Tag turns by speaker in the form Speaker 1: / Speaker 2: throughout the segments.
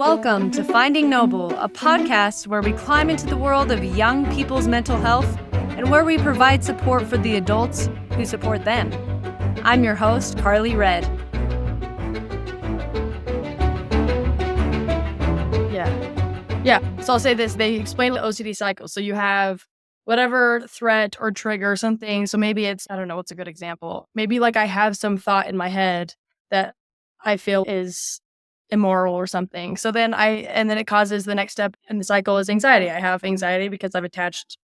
Speaker 1: Welcome to Finding Noble, a podcast where we climb into the world of young people's mental health and where we provide support for the adults who support them. I'm your host, Carly Red.
Speaker 2: Yeah. So I'll say this. They explain the OCD cycle. So you have whatever threat or trigger something. So maybe it's, I don't know, what's a good example? Maybe like I have some thought in my head that I feel is immoral or something. So then it causes the next step in the cycle is anxiety. I have anxiety because I've attached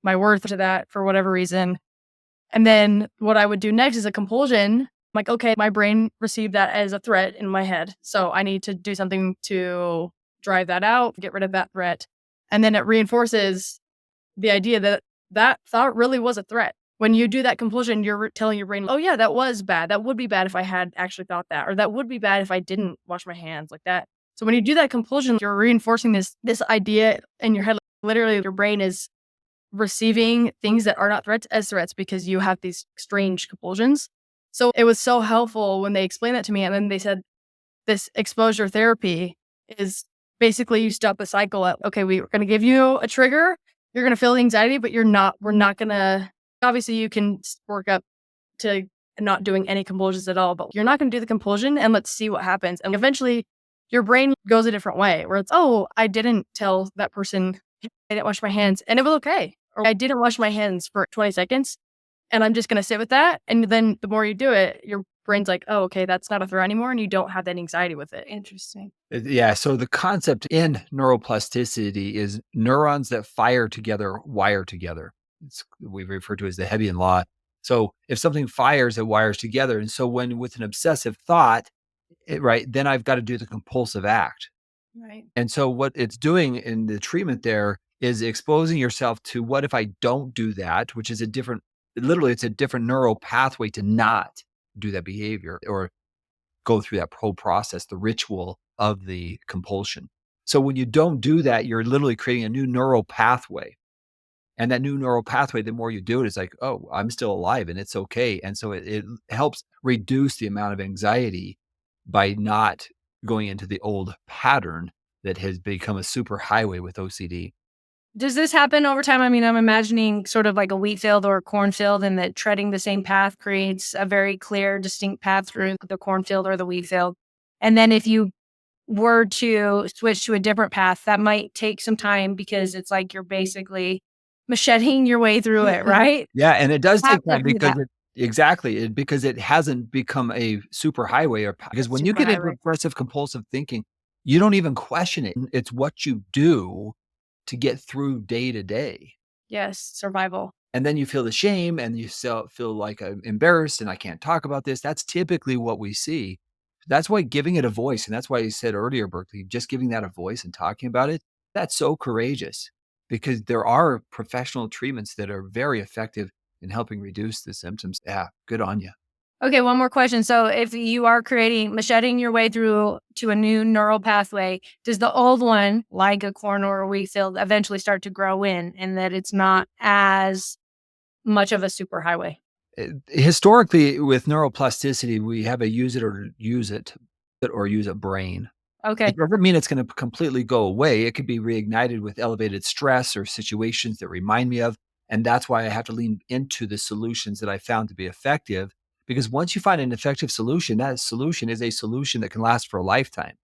Speaker 2: my worth to that for whatever reason. And then what I would do next is a compulsion. Like, okay, my brain received that as a threat in my head. So I need to do something to drive that out, get rid of that threat. And then it reinforces the idea that that thought really was a threat. When you do that compulsion, you're telling your brain, oh yeah, that was bad. That would be bad if I had actually thought that, or that would be bad if I didn't wash my hands like that. So when you do that compulsion, you're reinforcing this idea in your head. Literally, your brain is receiving things that are not threats as threats because you have these strange compulsions. So it was so helpful when they explained that to me. And then they said this exposure therapy is basically you stop the cycle at, okay, we're going to give you a trigger. You're going to feel the anxiety, but we're not going to, obviously you can work up to not doing any compulsions at all, but you're not going to do the compulsion and let's see what happens. And eventually your brain goes a different way where it's, oh, I didn't tell that person I didn't wash my hands and it was okay. Or I didn't wash my hands for 20 seconds and I'm just going to sit with that. And then the more you do it, your brain's like, oh, okay, that's not a threat anymore. And you don't have that anxiety with it.
Speaker 1: Interesting.
Speaker 3: Yeah. So the concept in neuroplasticity is neurons that fire together, wire together. We refer to as the Hebbian law. So if something fires, it wires together. And so when with an obsessive thought, then I've got to do the compulsive act.
Speaker 2: Right.
Speaker 3: And so what it's doing in the treatment there is exposing yourself to what if I don't do that, which is it's a different neural pathway to not do that behavior or go through that whole process, the ritual of the compulsion. So when you don't do that, you're literally creating a new neural pathway. And that new neural pathway, the more you do it, it's like, oh, I'm still alive and it's okay. And so it helps reduce the amount of anxiety by not going into the old pattern that has become a super highway with OCD.
Speaker 1: Does this happen over time? I mean, I'm imagining sort of like a wheat field or a cornfield and that treading the same path creates a very clear, distinct path through the cornfield or the wheat field. And then if you were to switch to a different path, that might take some time because it's like you're basically macheting your way through it, right?
Speaker 3: Yeah, and it does take time because
Speaker 1: Exactly.
Speaker 3: because it hasn't become a super highway because when you get into obsessive compulsive thinking, you don't even question it. It's what you do to get through day to day.
Speaker 1: Yes, survival.
Speaker 3: And then you feel the shame and you feel like I'm embarrassed and I can't talk about this. That's typically what we see. That's why giving it a voice, and that's why you said earlier, Berkeley, just giving that a voice and talking about it, that's so courageous because there are professional treatments that are very effective in helping reduce the symptoms. Yeah, good on you.
Speaker 1: Okay, one more question. So if you are macheting your way through to a new neural pathway, does the old one, like a corn or a wheat field, eventually start to grow in and that it's not as much of a superhighway?
Speaker 3: Historically, with neuroplasticity, we have a use it or use it brain.
Speaker 1: Okay.
Speaker 3: It doesn't mean it's going to completely go away. It could be reignited with elevated stress or situations that remind me of. And that's why I have to lean into the solutions that I found to be effective. Because once you find an effective solution, that solution is a solution that can last for a lifetime.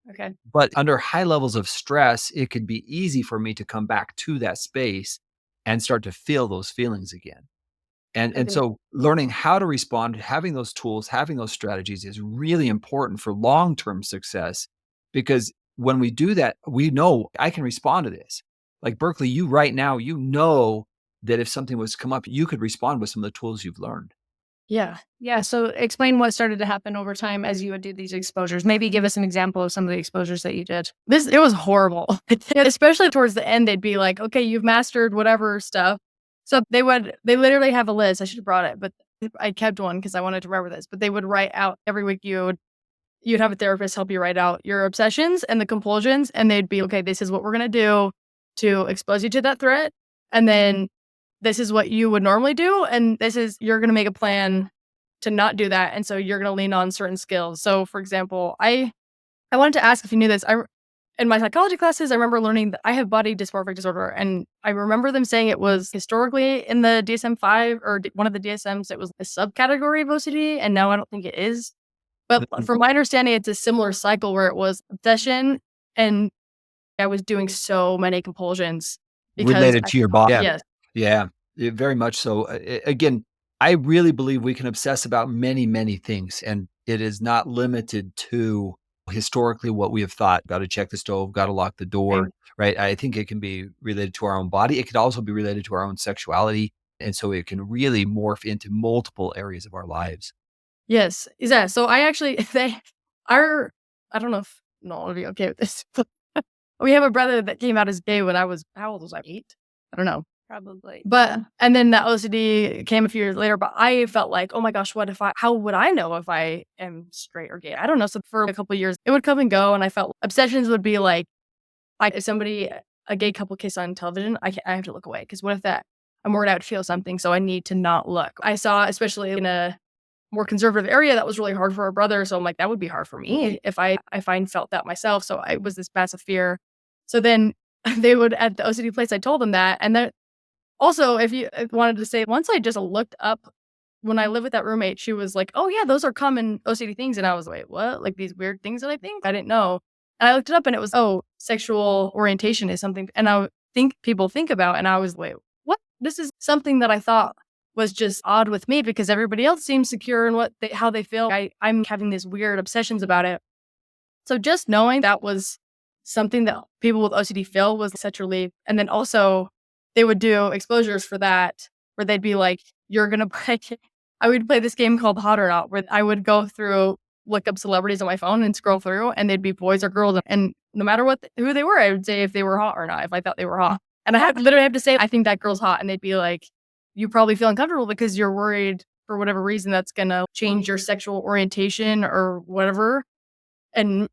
Speaker 1: Okay.
Speaker 3: But under high levels of stress, it could be easy for me to come back to that space and start to feel those feelings again. And so learning how to respond, having those tools, having those strategies is really important for long-term success because when we do that, we know I can respond to this. Like Berkeley, you right now, you know that if something was to come up, you could respond with some of the tools you've learned.
Speaker 1: Yeah. Yeah. So explain what started to happen over time as you would do these exposures. Maybe give us an example of some of the exposures that you did.
Speaker 2: It was horrible. Especially towards the end, they'd be like, okay, you've mastered whatever stuff. So they literally have a list. I should have brought it, but I kept one because I wanted to remember this. But they would write out every week. You'd have a therapist help you write out your obsessions and the compulsions. And they'd be, okay, this is what we're going to do to expose you to that threat. And then this is what you would normally do. And you're going to make a plan to not do that. And so you're going to lean on certain skills. So for example, I wanted to ask if you knew this. in my psychology classes, I remember learning that I have body dysmorphic disorder. And I remember them saying it was historically in the DSM-5 or one of the DSMs, it was a subcategory of OCD. And now I don't think it is. But from my understanding, it's a similar cycle where it was obsession and I was doing so many compulsions because
Speaker 3: Related to your body. Yeah.
Speaker 2: Yes.
Speaker 3: Yeah, very much so. Again, I really believe we can obsess about many, many things, and it is not limited to historically what we have thought. Got to check the stove, got to lock the door, right? I think it can be related to our own body. It could also be related to our own sexuality. And so it can really morph into multiple areas of our lives.
Speaker 2: Yes. Yeah. So I actually, I don't know if no, I'll be okay with this. But we have a brother that came out as gay when I was, how old was I? 8? I don't know.
Speaker 1: Probably.
Speaker 2: But, and then the OCD came a few years later, but I felt like, oh my gosh, how would I know if I am straight or gay? I don't know. So for a couple of years, it would come and go. And I felt obsessions would be like if a gay couple kiss on television, I have to look away. Cause what if I'm worried I would feel something. So I need to not look. I saw, especially in a more conservative area, that was really hard for a brother. So I'm like, that would be hard for me if I felt that myself. So I was this massive fear. So then they would, at the OCD place, I told them that. And then also, if you wanted to say, once I just looked up, when I lived with that roommate, she was like, oh yeah, those are common OCD things. And I was like, what? Like these weird things that I think? I didn't know. And I looked it up and it was, oh, sexual orientation is something. And I think people think about, and I was like, what? This is something that I thought was just odd with me because everybody else seems secure in how they feel. I'm having these weird obsessions about it. So just knowing that was something that people with OCD feel was such a relief. And then also they would do exposures for that where they'd be like, you're going to play. I would play this game called Hot or Not where I would go through, look up celebrities on my phone and scroll through and they'd be boys or girls. And no matter who they were, I would say if they were hot or not, if I thought they were hot. And I literally have to say, I think that girl's hot. And they'd be like, you probably feel uncomfortable because you're worried for whatever reason that's going to change your sexual orientation or whatever and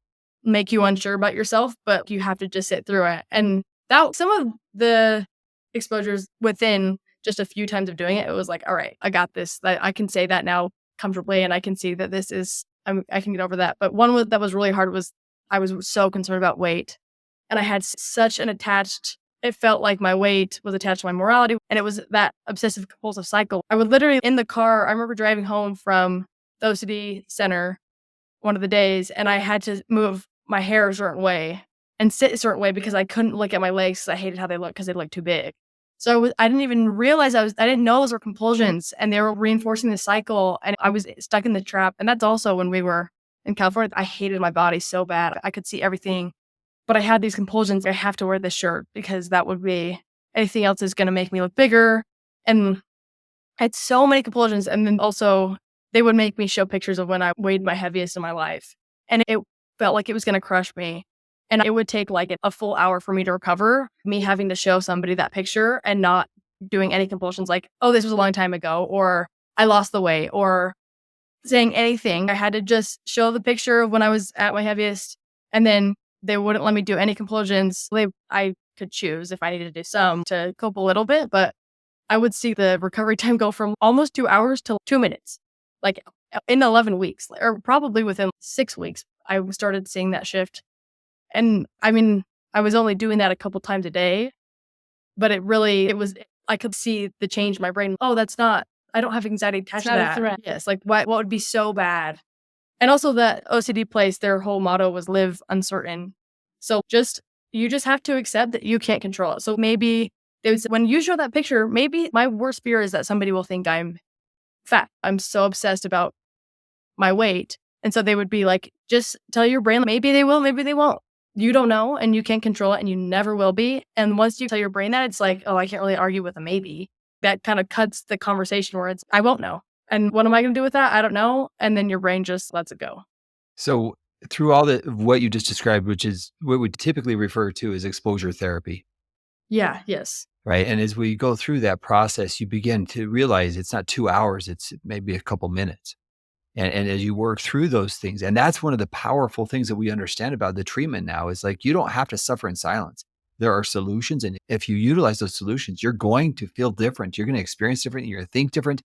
Speaker 2: make you unsure about yourself, but you have to just sit through it. And that some of the exposures within just a few times of doing it, it was like, all right, I got this. I can say that now comfortably and I can see that I can get over that. But one that was really hard was I was so concerned about weight and I had such an it felt like my weight was attached to my morality. And it was that obsessive compulsive cycle. I would literally in the car, I remember driving home from the OCD center one of the days and I had to move my hair a certain way and sit a certain way because I couldn't look at my legs because I hated how they looked because they looked too big. So I didn't even realize I didn't know those were compulsions and they were reinforcing the cycle and I was stuck in the trap. And that's also when we were in California, I hated my body so bad. I could see everything, but I had these compulsions. I have to wear this shirt because that would be anything else is going to make me look bigger. And I had so many compulsions. And then also they would make me show pictures of when I weighed my heaviest in my life. And it felt like it was going to crush me. And it would take like a full hour for me to recover, me having to show somebody that picture and not doing any compulsions like, oh, this was a long time ago, or I lost the weight, or saying anything. I had to just show the picture of when I was at my heaviest. And then they wouldn't let me do any compulsions. I could choose if I needed to do some to cope a little bit, but I would see the recovery time go from almost 2 hours to 2 minutes, like in 11 weeks, or probably within 6 weeks, I started seeing that shift. And I mean, I was only doing that a couple times a day, but I could see the change in my brain. Oh, I don't have anxiety attached to that.
Speaker 1: A threat.
Speaker 2: Yes. Like what would be so bad? And also that OCD place, their whole motto was live uncertain. So you just have to accept that you can't control it. So maybe when you show that picture, maybe my worst fear is that somebody will think I'm fat. I'm so obsessed about my weight. And so they would be like, just tell your brain, maybe they will, maybe they won't. You don't know and you can't control it and you never will be. And once you tell your brain that, it's like, oh, I can't really argue with a maybe. That kind of cuts the conversation where I won't know. And what am I going to do with that? I don't know. And then your brain just lets it go.
Speaker 3: So through all what you just described, which is what we typically refer to as exposure therapy.
Speaker 2: Yeah. Yes.
Speaker 3: Right. And as we go through that process, you begin to realize it's not 2 hours, it's maybe a couple minutes. And as you work through those things, and that's one of the powerful things that we understand about the treatment now is like, you don't have to suffer in silence. There are solutions. And if you utilize those solutions, you're going to feel different. You're going to experience different. You're going to think different.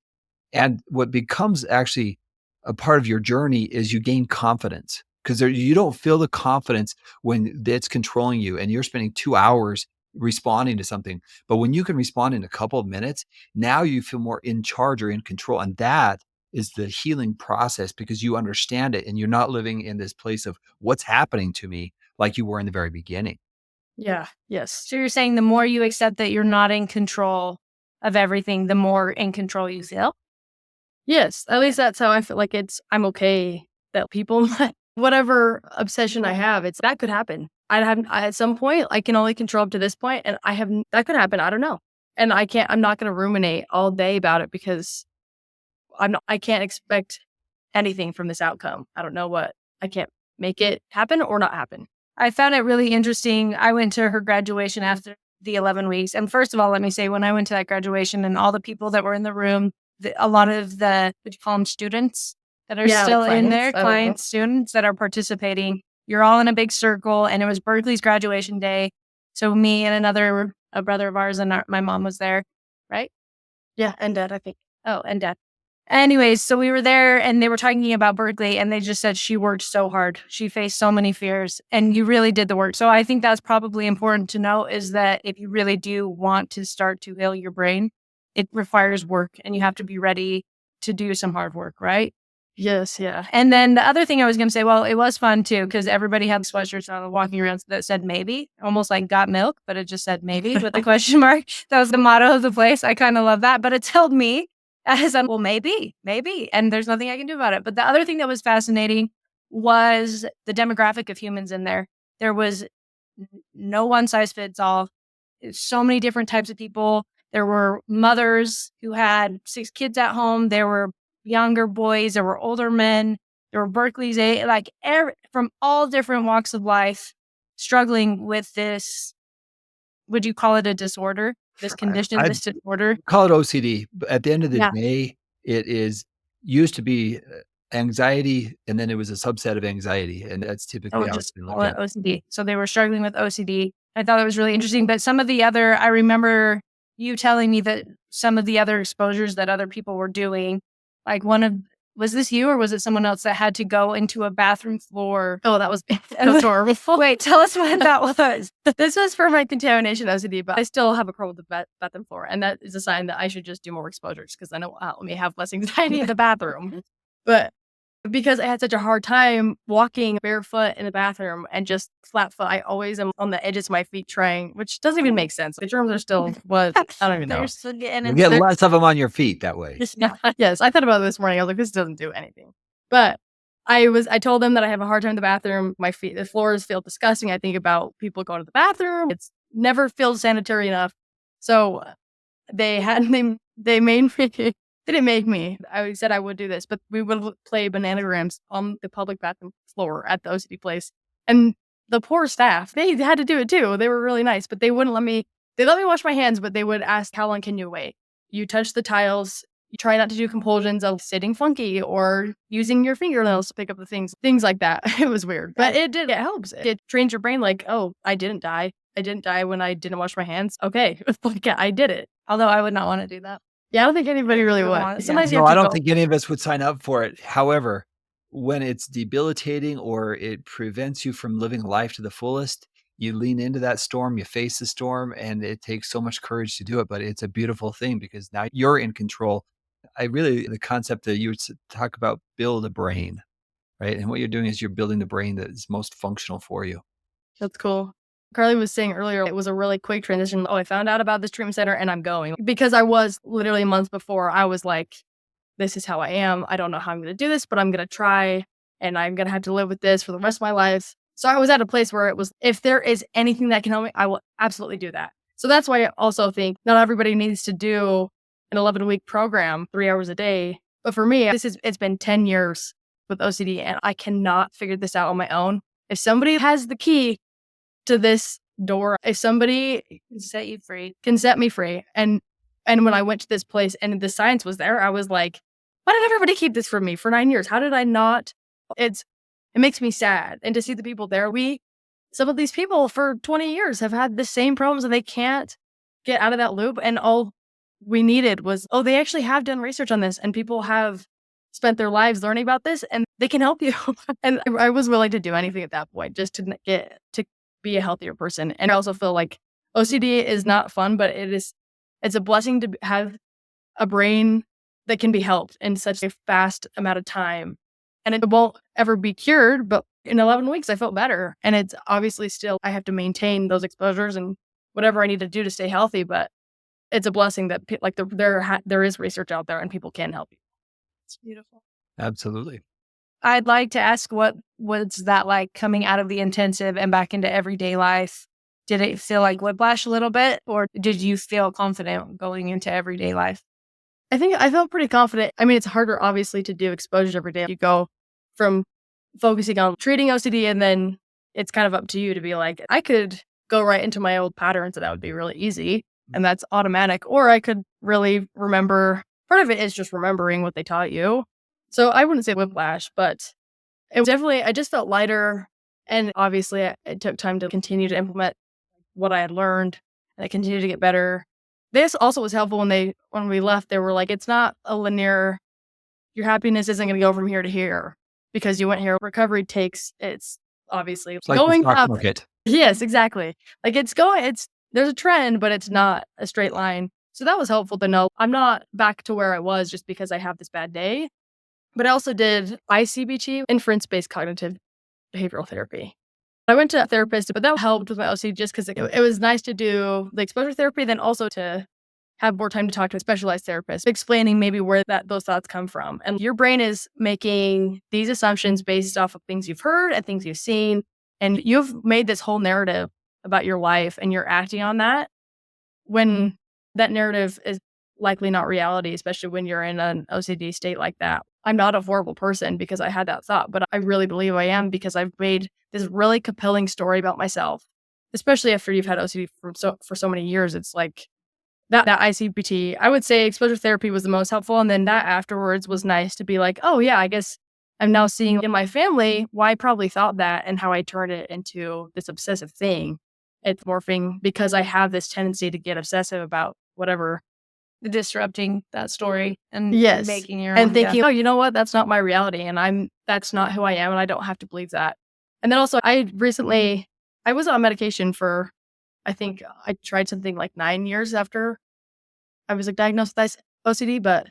Speaker 3: And what becomes actually a part of your journey is you gain confidence. because you don't feel the confidence when it's controlling you and you're spending 2 hours responding to something. But when you can respond in a couple of minutes, now you feel more in charge or in control. And that is the healing process because you understand it and you're not living in this place of what's happening to me like you were in the very beginning.
Speaker 2: Yeah. Yes.
Speaker 1: So you're saying the more you accept that you're not in control of everything, the more in control you feel?
Speaker 2: Yes. At least that's how I feel like I'm okay that people, whatever obsession I have, that could happen. At some point, I can only control up to this point, and that could happen. I don't know. And I'm not going to ruminate all day about it because I can't expect anything from this outcome. I don't know I can't make it happen or not happen.
Speaker 1: I found it really interesting. I went to her graduation after the 11 weeks. And first of all, let me say, when I went to that graduation and all the people that were in the room, a lot of what you call them, students that are still in there, clients, students that are participating, you're all in a big circle. And it was Berkeley's graduation day. So me and a brother of ours and my mom was there, right?
Speaker 2: Yeah, and Dad, I think.
Speaker 1: Oh, and Dad. Anyways, so we were there and they were talking about Berkeley and they just said she worked so hard. She faced so many fears and you really did the work. So I think that's probably important to know is that if you really do want to start to heal your brain, it requires work and you have to be ready to do some hard work, right?
Speaker 2: Yes, yeah.
Speaker 1: And then the other thing I was going to say, well, it was fun too, because everybody had sweatshirts on walking around that said maybe, almost like got milk, but it just said maybe with a question mark. That was the motto of the place. I kind of love that, but it told me as well, maybe, and there's nothing I can do about it. But the other thing that was fascinating was the demographic of humans in there. There was no one size fits all. So many different types of people. There were mothers who had 6 kids at home. There were younger boys. There were older men. There were Berkeley's, from all different walks of life, struggling with this. Would you call it a disorder? This condition, this disorder?
Speaker 3: Call it OCD. But at the end of the day, it used to be anxiety, and then it was a subset of anxiety. And that's typically how it's been looked at.
Speaker 1: OCD. So they were struggling with OCD. I thought it was really interesting. But I remember you telling me that some of the other exposures that other people were doing, like was this you or was it someone else that had to go into a bathroom floor?
Speaker 2: Oh, that was horrible.
Speaker 1: Wait, tell us what that was.
Speaker 2: This was for my contamination OCD, but I still have a problem with the bathroom floor. And that is a sign that I should just do more exposures because then it will help me have less anxiety in the bathroom. But because I had such a hard time walking barefoot in the bathroom and just flat foot, I always am on the edges of my feet trying, which doesn't even make sense. The germs are still I don't even know.
Speaker 3: You get less of them on your feet that way.
Speaker 2: Yes, I thought about it this morning. I was like, this doesn't do anything. But I told them that I have a hard time in the bathroom. My feet, the floors feel disgusting. I think about people going to the bathroom. It's never feels sanitary enough. So they made me. They didn't make me. I said I would do this, but we would play bananagrams on the public bathroom floor at the OCD place. And the poor staff, they had to do it too. They were really nice, but they wouldn't let me. They let me wash my hands, but they would ask, how long can you wait? You touch the tiles. You try not to do compulsions of sitting funky or using your fingernails to pick up the things like that. It was weird, but it helps. It trains your brain like, oh, I didn't die. I didn't die when I didn't wash my hands. Okay, I did it.
Speaker 1: Although I would not want to do that.
Speaker 2: Yeah, I don't think anybody really would.
Speaker 1: Sometimes
Speaker 3: I don't think any of us would sign up for it. However, when it's debilitating or it prevents you from living life to the fullest, you lean into that storm, you face the storm, and it takes so much courage to do it. But it's a beautiful thing because now you're in control. The concept that you would talk about, build a brain, right? And what you're doing is you're building the brain that is most functional for you.
Speaker 2: That's cool. Carly was saying earlier, it was a really quick transition. Oh, I found out about this treatment center and I'm going. Because I was literally months before, I was like, this is how I am. I don't know how I'm going to do this, but I'm going to try and I'm going to have to live with this for the rest of my life. So I was at a place where it was, if there is anything that can help me, I will absolutely do that. So that's why I also think not everybody needs to do an 11-week program, 3 hours a day. But for me, it's been 10 years with OCD and I cannot figure this out on my own. If somebody has the key to this door, if somebody can set me free. And when I went to this place and the science was there, I was like, why did everybody keep this from me for 9 years? How did I not? It makes me sad. And to see the people there, some of these people for 20 years have had the same problems and they can't get out of that loop. And all we needed was, they actually have done research on this and people have spent their lives learning about this and they can help you. And I was willing to do anything at that point just to be a healthier person. And I also feel like OCD is not fun, but it's a blessing to have a brain that can be helped in such a fast amount of time. And it won't ever be cured, but in 11 weeks, I felt better. And it's obviously still, I have to maintain those exposures and whatever I need to do to stay healthy. But it's a blessing that there is research out there and people can help you.
Speaker 1: It's beautiful.
Speaker 3: Absolutely.
Speaker 1: I'd like to ask, what was that like coming out of the intensive and back into everyday life? Did it feel like whiplash a little bit, or did you feel confident going into everyday life?
Speaker 2: I think I felt pretty confident. I mean, it's harder, obviously, to do exposures every day. You go from focusing on treating OCD, and then it's kind of up to you to be like, I could go right into my old patterns, and that would be really easy. And that's automatic. Or I could really remember. Part of it is just remembering what they taught you. So I wouldn't say whiplash, but it definitely, I just felt lighter. And obviously, it took time to continue to implement what I had learned, and I continued to get better. This also was helpful when we left. They were like, it's not a linear, your happiness isn't going to go from here to here because you went here. Recovery it's obviously
Speaker 3: It's like
Speaker 2: going
Speaker 3: the stock
Speaker 2: up.
Speaker 3: market.
Speaker 2: Yes, exactly. Like there's a trend, but it's not a straight line. So that was helpful to know. I'm not back to where I was just because I have this bad day. But I also did ICBT, inference-based cognitive behavioral therapy. I went to a therapist, but that helped with my OCD just because it was nice to do the exposure therapy, then also to have more time to talk to a specialized therapist, explaining maybe where those thoughts come from. And your brain is making these assumptions based off of things you've heard and things you've seen. And you've made this whole narrative about your life and you're acting on that when that narrative is likely not reality, especially when you're in an OCD state like that. I'm not a horrible person because I had that thought, but I really believe I am because I've made this really compelling story about myself, especially after you've had OCD for so many years. It's like that ICBT, I would say exposure therapy was the most helpful. And then that afterwards was nice to be like, oh yeah, I guess I'm now seeing in my family why I probably thought that and how I turned it into this obsessive thing. It's morphing because I have this tendency to get obsessive about whatever.
Speaker 1: Disrupting that story and
Speaker 2: Yes.
Speaker 1: making your
Speaker 2: And
Speaker 1: own,
Speaker 2: thinking, oh, you know what? That's not my reality. And that's not who I am. And I don't have to believe that. And then also I was on medication for, I think I tried something like 9 years after I was diagnosed with OCD, but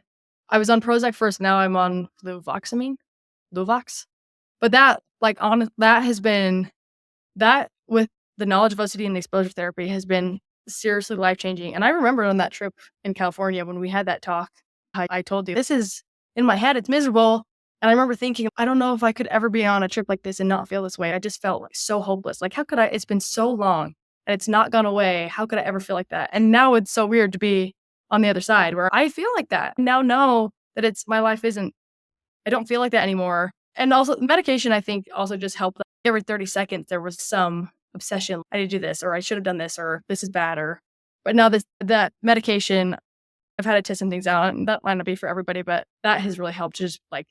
Speaker 2: I was on Prozac first. Now I'm on Luvox. But that with the knowledge of OCD and exposure therapy has been seriously life-changing. And I remember on that trip in California when we had that talk, I told you, this is in my head, it's miserable. And I remember thinking, I don't know if I could ever be on a trip like this and not feel this way. I just felt like so hopeless. Like, how could I? It's been so long and it's not gone away. How could I ever feel like that? And now it's so weird to be on the other side where I feel like that. Now know that I don't feel like that anymore. And also medication, I think also just helped. Every 30 seconds, there was some obsession. I need to do this, or I should have done this, or this is bad, but now that medication, I've had to test some things out, and that might not be for everybody, but that has really helped. Just like,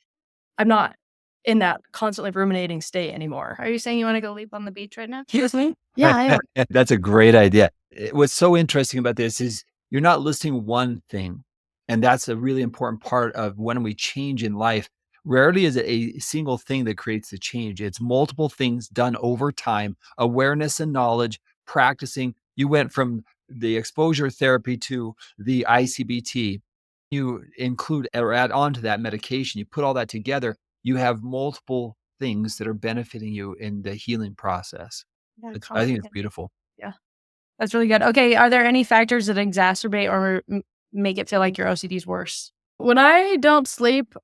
Speaker 2: I'm not in that constantly ruminating state anymore.
Speaker 1: Are you saying you want to go leap on the beach right now?
Speaker 2: Excuse me? Yeah, I am.
Speaker 3: That's a great idea. What's so interesting about this is you're not listing one thing. And that's a really important part of when we change in life. Rarely is it a single thing that creates the change. It's multiple things done over time, awareness and knowledge, practicing. You went from the exposure therapy to the ICBT. You include or add on to that medication. You put all that together. You have multiple things that are benefiting you in the healing process. I think it's beautiful.
Speaker 1: Yeah, that's really good. Okay, are there any factors that exacerbate or make it feel like your OCD is worse?
Speaker 2: When I don't sleep,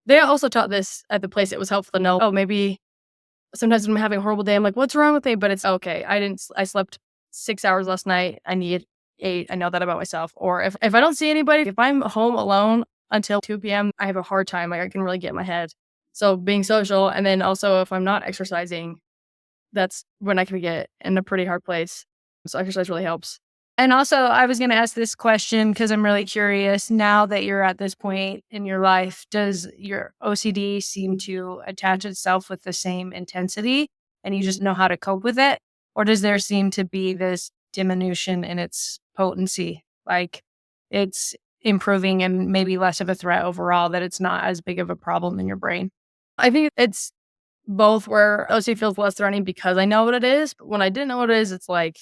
Speaker 2: they also taught this at the place. It was helpful to know, oh, maybe sometimes when I'm having a horrible day, I'm like, what's wrong with me? But it's okay. I slept 6 hours last night. I need 8. I know that about myself. Or if I don't see anybody, if I'm home alone until 2 p.m., I have a hard time. Like I can really get in my head. So being social. And then also if I'm not exercising, that's when I can get in a pretty hard place. So exercise really helps.
Speaker 1: And also, I was going to ask this question because I'm really curious. Now that you're at this point in your life, does your OCD seem to attach itself with the same intensity and you just know how to cope with it? Or does there seem to be this diminution in its potency? Like improving and maybe less of a threat overall, that it's not as big of a problem in your brain?
Speaker 2: I think it's both, where OCD feels less threatening because I know what it is. But when I didn't know what it is, it's like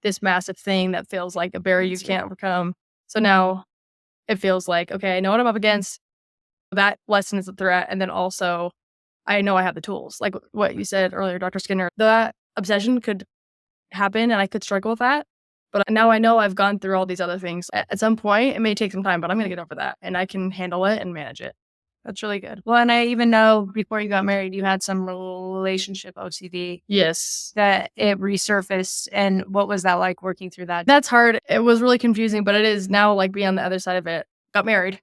Speaker 2: this massive thing that feels like a barrier you can't overcome. So now it feels like, okay, I know what I'm up against. That lesson is a threat. And then also, I know I have the tools. Like what you said earlier, Dr. Skinner, that obsession could happen and I could struggle with that. But now I know I've gone through all these other things. At some point, it may take some time, but I'm going to get over that and I can handle it and manage it.
Speaker 1: That's really good. Well, and I even know before you got married, you had some relationship OCD
Speaker 2: Yes.
Speaker 1: that it resurfaced. And what was that like working through that?
Speaker 2: That's hard. It was really confusing, but it is now like being on the other side of it. Got married.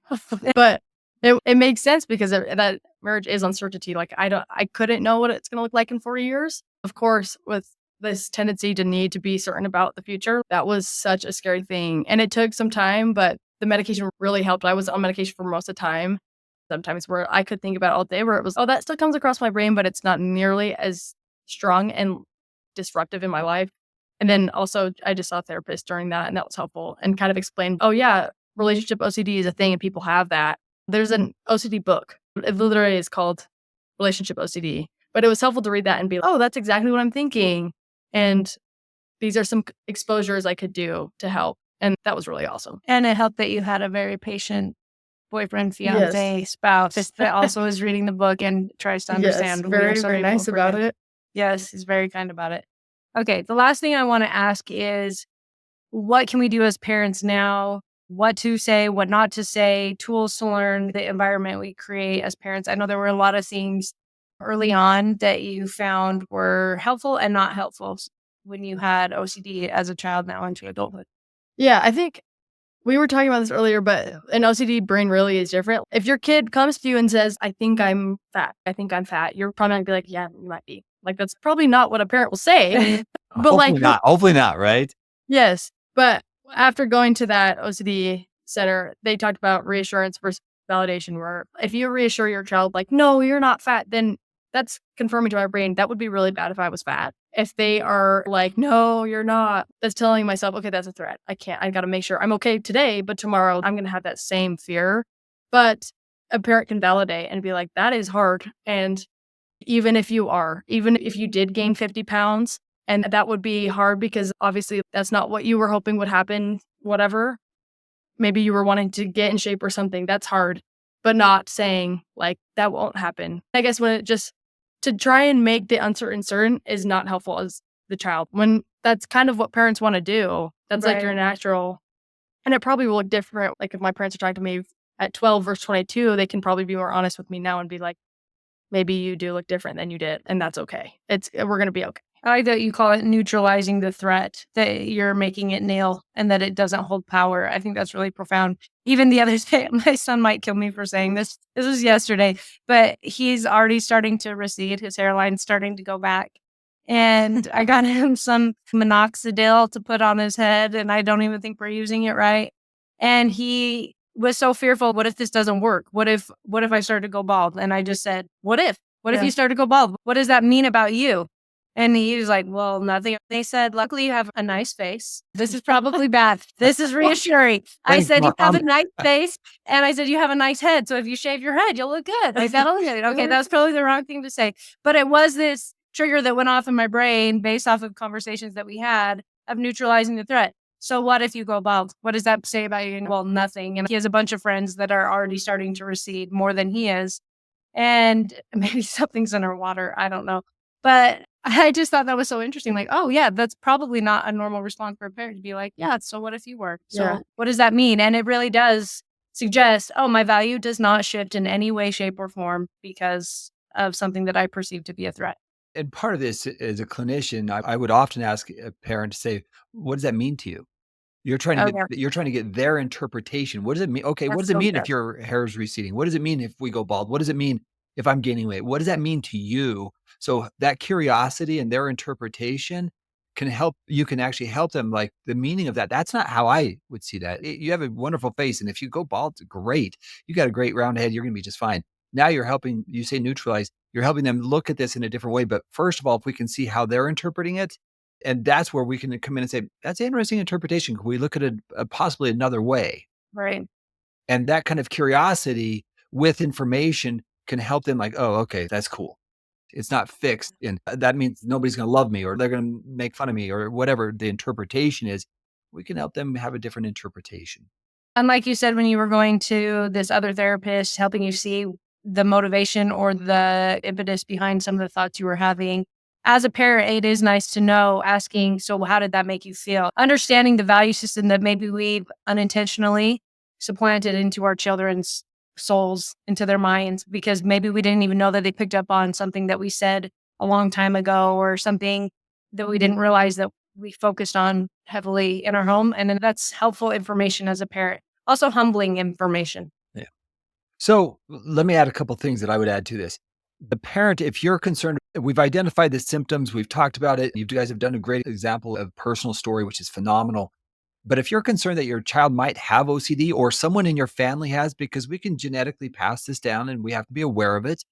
Speaker 2: But it makes sense because that marriage is uncertainty. Like I couldn't know what it's going to look like in 4 years. Of course, with this tendency to need to be certain about the future, that was such a scary thing. And it took some time, but the medication really helped. I was on medication for most of the time. Sometimes where I could think about it all day, where it was, oh, that still comes across my brain, but it's not nearly as strong and disruptive in my life. And then also, I just saw a therapist during that, and that was helpful and kind of explained, oh, yeah, relationship OCD is a thing and people have that. There's an OCD book. It literally is called Relationship OCD, but it was helpful to read that and be like, oh, that's exactly what I'm thinking. And these are some exposures I could do to help. And that was really awesome.
Speaker 1: And it helped that you had a very patient boyfriend, fiance, spouse that also is reading the book and tries to understand.
Speaker 2: Yes, very, very nice about it.
Speaker 1: Yes, he's very kind about it. Okay, the last thing I want to ask is, what can we do as parents now? What to say, what not to say, tools to learn, the environment we create as parents. I know there were a lot of things early on that you found were helpful and not helpful when you had OCD as a child, now into adulthood.
Speaker 2: Yeah, I think we were talking about this earlier, but an OCD brain really is different. If your kid comes to you and says, I think I'm fat, you're probably going to be like, yeah, you might be. Like, that's probably not what a parent will say. But
Speaker 3: Hopefully not, right?
Speaker 2: Yes. But after going to that OCD center, they talked about reassurance versus validation, where if you reassure your child, like, no, you're not fat, then that's confirming to my brain that would be really bad if I was fat. If they are like, no, you're not, that's telling myself, okay, that's a threat. I got to make sure I'm okay today, but tomorrow I'm going to have that same fear. But a parent can validate and be like, that is hard. And even if you did gain 50 pounds, and that would be hard because obviously that's not what you were hoping would happen, whatever. Maybe you were wanting to get in shape or something. That's hard, but not saying like that won't happen. I guess when it just to try and make the uncertain certain is not helpful as the child. When that's kind of what parents want to do. That's like your natural, and it probably will look different. Like if my parents are talking to me at 12 versus 22, they can probably be more honest with me now and be like, maybe you do look different than you did. And that's okay. We're going to be okay.
Speaker 1: I like that you call it neutralizing the threat, that you're making it nil and that it doesn't hold power. I think that's really profound. Even the other day, my son might kill me for saying this. This was yesterday, but he's already starting to recede. His hairline's starting to go back. And I got him some minoxidil to put on his head, and I don't even think we're using it right. And he was so fearful. What if this doesn't work? What if I start to go bald? And I just said, what if? What if you start to go bald? What does that mean about you? And he was like, well, nothing. They said, luckily you have a nice face. This is probably bad. This is reassuring. I said, you have a nice face. And I said, you have a nice head. So if you shave your head, you'll look good. I said, okay, that was probably the wrong thing to say. But it was this trigger that went off in my brain based off of conversations that we had of neutralizing the threat. So what if you go bald? What does that say about you? Well, nothing. And he has a bunch of friends that are already starting to recede more than he is. And maybe something's in our water. I don't know. But I just thought that was so interesting. Like, oh, yeah, that's probably not a normal response for a parent to be like, yeah, so what if you were? So what does that mean? And it really does suggest, oh, my value does not shift in any way, shape, or form because of something that I perceive to be a threat.
Speaker 3: And part of this, as a clinician, I would often ask a parent to say, what does that mean to you? You're trying to get their interpretation. What does it mean? Okay, what does it mean if your hair is receding? What does it mean if we go bald? What does it mean if I'm gaining weight? What does that mean to you? So that curiosity and their interpretation can help. You can actually help them. Like the meaning of that. That's not how I would see that. You have a wonderful face, and if you go bald, great. You got a great round head. You're going to be just fine. Now you're helping. You say neutralize. You're helping them look at this in a different way. But first of all, if we can see how they're interpreting it, and that's where we can come in and say, that's an interesting interpretation. Can we look at it possibly another way?
Speaker 1: Right.
Speaker 3: And that kind of curiosity with information can help them like, oh, okay, that's cool. It's not fixed. And that means nobody's going to love me or they're going to make fun of me or whatever the interpretation is. We can help them have a different interpretation.
Speaker 1: And like you said, when you were going to this other therapist, helping you see the motivation or the impetus behind some of the thoughts you were having, as a parent, it is nice to know, asking, so how did that make you feel? Understanding the value system that maybe we've unintentionally supplanted into our children's souls, into their minds, because maybe we didn't even know that they picked up on something that we said a long time ago or something that we didn't realize that we focused on heavily in our home. And then that's helpful information as a parent. Also humbling information.
Speaker 3: Yeah. So let me add a couple things that I would add to this. The parent, if you're concerned, we've identified the symptoms, we've talked about it. You guys have done a great example of personal story, which is phenomenal. But if you're concerned that your child might have OCD or someone in your family has, because we can genetically pass this down and we have to be aware of it.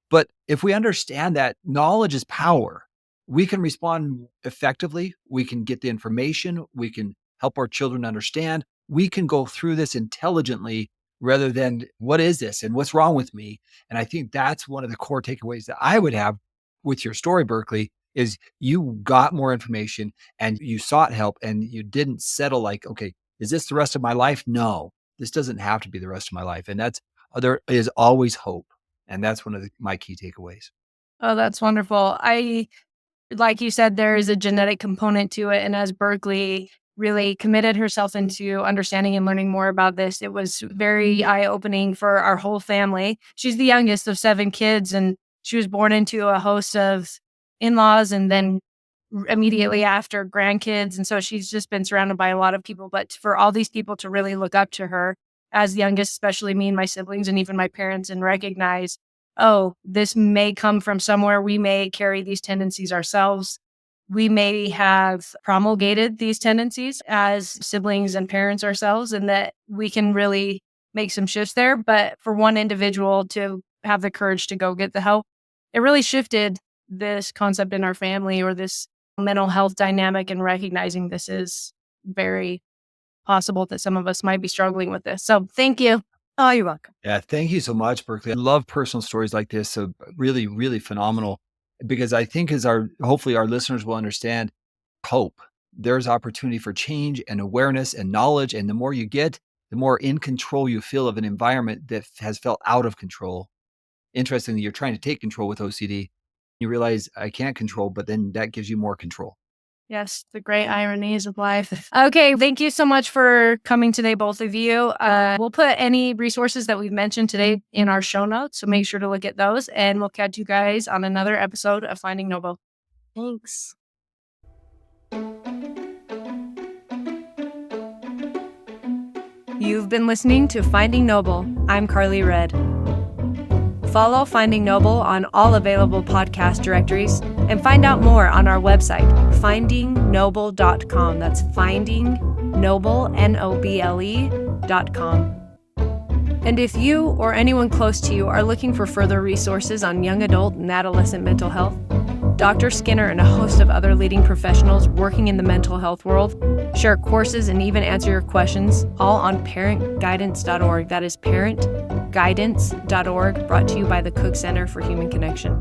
Speaker 3: But if we understand that knowledge is power, we can respond effectively. We can get the information. We can help our children understand. We can go through this intelligently rather than what is this and what's wrong with me? And I think that's one of the core takeaways that I would have with your story, Berkeley, is you got more information and you sought help and you didn't settle like, okay, is this the rest of my life? No, this doesn't have to be the rest of my life. And there is always hope. And that's one of my key takeaways.
Speaker 1: Oh, that's wonderful. Like you said, there is a genetic component to it. And as Berkeley really committed herself into understanding and learning more about this, it was very eye-opening for our whole family. She's the youngest of 7 kids, and she was born into a host of in-laws and then immediately after grandkids. And so she's just been surrounded by a lot of people. But for all these people to really look up to her as the youngest, especially me and my siblings and even my parents, and recognize, oh, this may come from somewhere. We may carry these tendencies ourselves. We may have promulgated these tendencies as siblings and parents ourselves, and that we can really make some shifts there. But for one individual to have the courage to go get the help, it really shifted this concept in our family or this mental health dynamic, and recognizing this is very possible that some of us might be struggling with this. So thank you. Oh, you're welcome.
Speaker 3: Yeah, thank you so much, Berkeley. I love personal stories like this. So really, really phenomenal. Because I think hopefully our listeners will understand hope. There's opportunity for change and awareness and knowledge. And the more you get, the more in control you feel of an environment that has felt out of control. Interestingly, you're trying to take control with OCD. You realize I can't control, but then that gives you more control.
Speaker 1: Yes, the great ironies of life. Okay, thank you so much for coming today, both of you. We'll put any resources that we've mentioned today in our show notes, so make sure to look at those, and we'll catch you guys on another episode of Finding Noble. Thanks. You've been listening to Finding Noble. I'm Carly Red. Follow Finding Noble on all available podcast directories and find out more on our website, findingnoble.com. That's findingnoble, Noble.com. And if you or anyone close to you are looking for further resources on young adult and adolescent mental health, Dr. Skinner and a host of other leading professionals working in the mental health world share courses and even answer your questions, all on parentguidance.org. That is parentguidance.org, brought to you by the Cook Center for Human Connection.